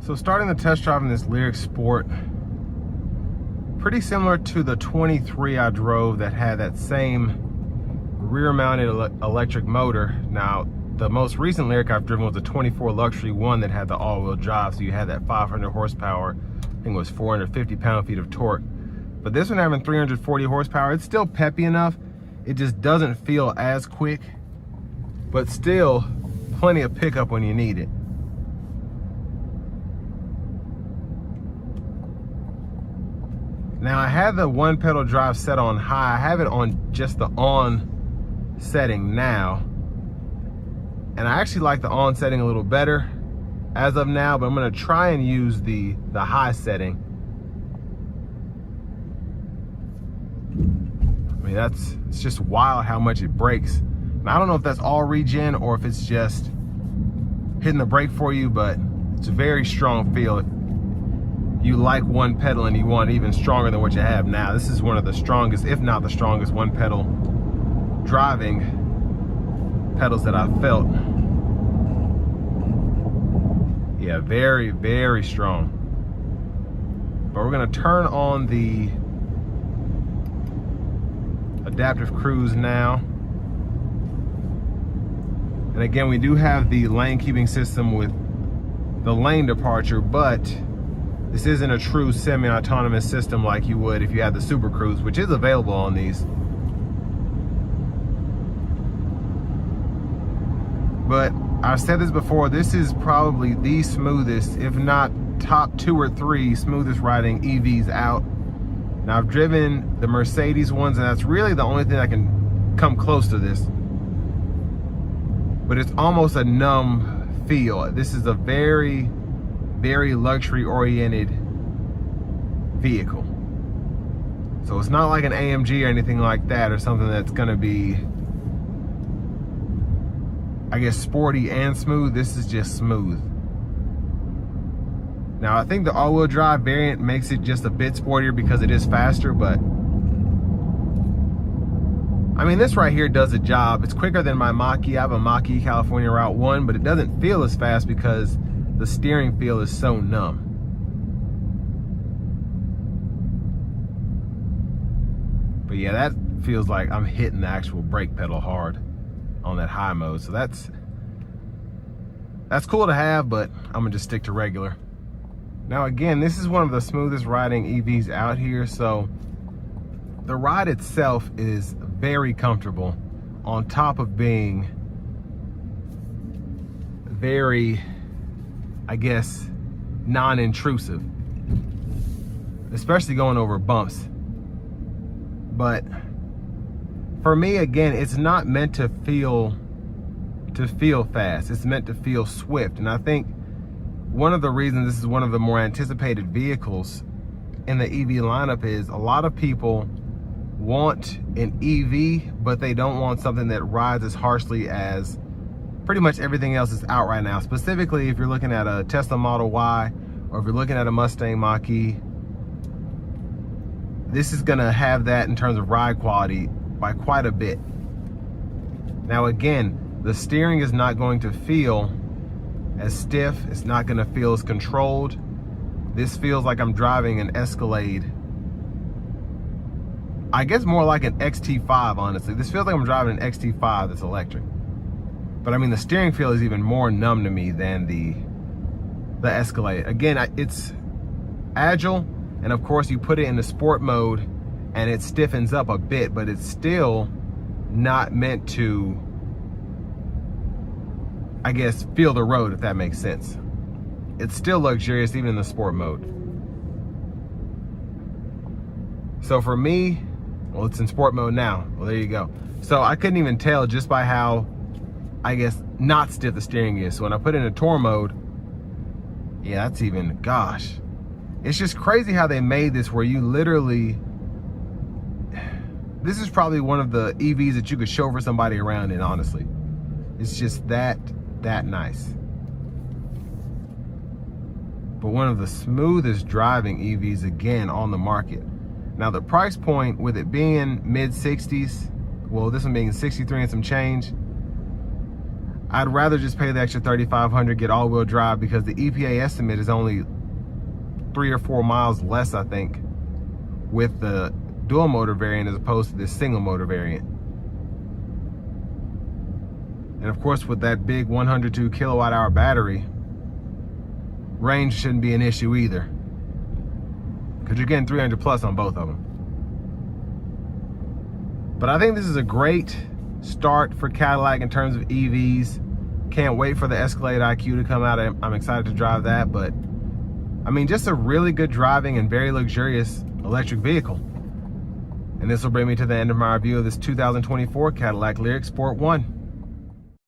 So starting the test drive in this Lyriq Sport, pretty similar to the 23 I drove that had that same rear-mounted electric motor. Now, the most recent Lyriq I've driven was the 24 Luxury one that had the all-wheel drive, so you had that 500 horsepower, I think it was 450 pound-feet of torque. But this one having 340 horsepower, it's still peppy enough. It just doesn't feel as quick, but still plenty of pickup when you need it. Now I have the one pedal drive set on high. I have it on just the on setting now. And I actually like the on setting a little better as of now, but I'm gonna try and use the high setting. I mean, it's just wild how much it brakes. And I don't know if that's all regen or if it's just hitting the brake for you, but it's a very strong feel. You like one pedal and you want even stronger than what you have now. This is one of the strongest, if not the strongest, one pedal driving pedals that I've felt. Yeah, very, very strong. But we're gonna turn on the adaptive cruise now. And again, we do have the lane keeping system with the lane departure, but this isn't a true semi-autonomous system like you would if you had the Super Cruise, which is available on these. But I've said this before, this is probably the smoothest, if not top 2 or 3 smoothest riding EVs out. Now I've driven the Mercedes ones, and that's really the only thing that can come close to this. But it's almost a numb feel. This is a very, very luxury oriented vehicle. So it's not like an AMG or anything like that, or something that's gonna be, I guess, sporty and smooth. This is just smooth. Now I think the all-wheel drive variant makes it just a bit sportier because it is faster, but I mean, this right here does the job. It's quicker than my Mach-E. I have a Mach-E California Route 1, but it doesn't feel as fast because the steering feel is so numb. But yeah, that feels like I'm hitting the actual brake pedal hard on that high mode. So that's cool to have, but I'm gonna just stick to regular. Now again, this is one of the smoothest riding EVs out here. So the ride itself is very comfortable, on top of being very, I guess, non-intrusive, especially going over bumps. But for me, again, it's not meant to feel fast. It's meant to feel swift. And I think one of the reasons this is one of the more anticipated vehicles in the EV lineup is a lot of people want an EV, but they don't want something that rides as harshly as pretty much everything else is out right now. Specifically, if you're looking at a Tesla Model Y, or if you're looking at a Mustang Mach-E, this is gonna have that in terms of ride quality by quite a bit. Now again, the steering is not going to feel as stiff. It's not gonna feel as controlled. This feels like I'm driving an Escalade. I guess more like an XT5, honestly. This feels like I'm driving an XT5 that's electric. But I mean, the steering feel is even more numb to me than the Escalade. Again, it's agile, and of course you put it in the sport mode and it stiffens up a bit, but it's still not meant to, I guess, feel the road, if that makes sense. It's still luxurious even in the sport mode. So for me, well, it's in sport mode now. Well, there you go. So I couldn't even tell just by how, I guess, not stiff the steering is. So when I put it in tour mode, yeah, that's even, gosh. It's just crazy how they made this where you literally, this is probably one of the EVs that you could chauffeur somebody around in, honestly. It's just that nice. But one of the smoothest driving EVs, again, on the market. Now the price point, with it being mid 60s, well, this one being 63 and some change, I'd rather just pay the extra $3,500, get all-wheel drive, because the EPA estimate is only 3 or 4 miles less, I think, with the dual motor variant as opposed to this single motor variant. And of course, with that big 102 kilowatt hour battery, range shouldn't be an issue either, because you're getting 300 plus on both of them. But I think this is a great start for Cadillac in terms of EVs. Can't wait for the Escalade IQ to come out. I'm excited to drive that. But I mean, just a really good driving and very luxurious electric vehicle. And this will bring me to the end of my review of this 2024 Cadillac Lyriq Sport 1.